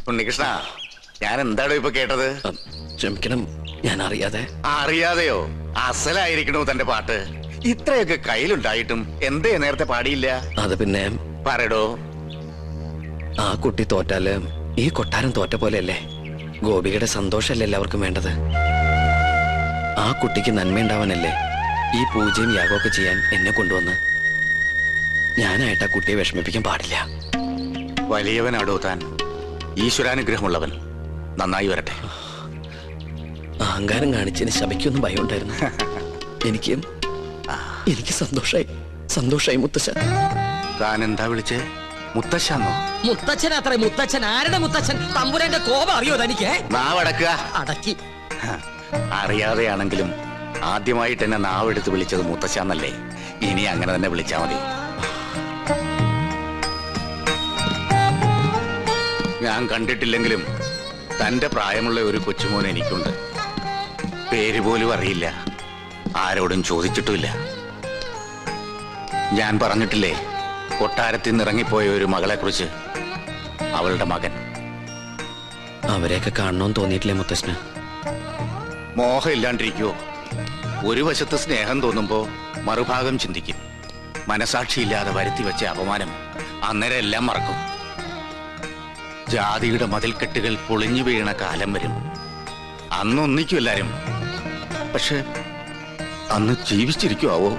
ഉണ്ണികൃഷ്ണ, ഞാൻ എന്താണോ ഇപ്പൊ കേട്ടത്? ക്ഷമിക്കണം, ഞാൻ അറിയാതെ. അറിയാതെയോ? അസലായിരിക്കണോ തന്റെ പാട്ട്? ഇത്രയൊക്കെ കയ്യിലുണ്ടായിട്ടും എന്തേ നേരത്തെ പാടിയില്ല? അത് പിന്നെ പറയടോ. ആ കുട്ടി തോറ്റാല് ഈ കൊട്ടാരം തോറ്റ പോലെയല്ലേ? ഗോപികയുടെ സന്തോഷമല്ലേ എല്ലാവർക്കും വേണ്ടത്? ആ കുട്ടിക്ക് നന്മയുണ്ടാവാനല്ലേ ഈ പൂജയും യാഗമൊക്കെ ചെയ്യാൻ എന്നെ കൊണ്ടുവന്ന്. ഞാനായിട്ട് ആ കുട്ടിയെ വിഷമിപ്പിക്കാൻ പാടില്ല. വലിയവനാടോ താൻ, ഈശ്വരാനുഗ്രഹമുള്ളവൻ. നന്നായി വരട്ടെ. അഹങ്കാരം കാണിച്ചതിന് ശബയ്ക്കൊന്നും ഭയം ഉണ്ടായിരുന്നു. എനിക്ക് സന്തോഷായി മുത്തശ്ശ. താൻ എന്താ വിളിച്ചേ? മുത്തശ്ശന്നോ? മുത്തച്ഛൻ അത്ര മുത്തച്ഛൻ. ആരുടെ മുത്തച്ഛൻ? തമ്പുരാന്റെ കോപം അറിയോ തനിക്ക്? നാവടക്കുക. അടക്കി. അറിയാതെയാണെങ്കിലും ആദ്യമായിട്ട് എന്നെ നാവെടുത്ത് വിളിച്ചത് മുത്തശ്ശന്നല്ലേ? ഇനി അങ്ങനെ തന്നെ വിളിച്ചാ മതി. ഞാൻ കണ്ടിട്ടില്ലെങ്കിലും തന്റെ പ്രായമുള്ള ഒരു കൊച്ചുമോൻ എനിക്കുണ്ട്. പേര് പോലും അറിയില്ല, ആരോടും ചോദിച്ചിട്ടുമില്ല. ഞാൻ പറഞ്ഞിട്ടില്ലേ കൊട്ടാരത്തിൽ നിന്ന് ഇറങ്ങിപ്പോയ ഒരു മകളെ കുറിച്ച്? അവളുടെ മകൻ. അവരെയൊക്കെ കാണണമെന്ന് തോന്നിയിട്ടില്ലേ മുത്തശ്ശന്? മോഹം ഇല്ലാണ്ടിരിക്കുവോ? ഒരു വശത്ത് സ്നേഹം തോന്നുമ്പോ മറുഭാഗം ചിന്തിക്കും. മനസാക്ഷിയില്ലാതെ വരുത്തി വെച്ച അപമാനം അന്നേരം എല്ലാം മറക്കും. ജാതിയുടെ മതിൽക്കെട്ടുകൾ പൊളിഞ്ഞു വീണ കാലം വരും. അന്നൊന്നിക്കും എല്ലാരും. പക്ഷെ അന്ന് ജീവിച്ചിരിക്കുവോ?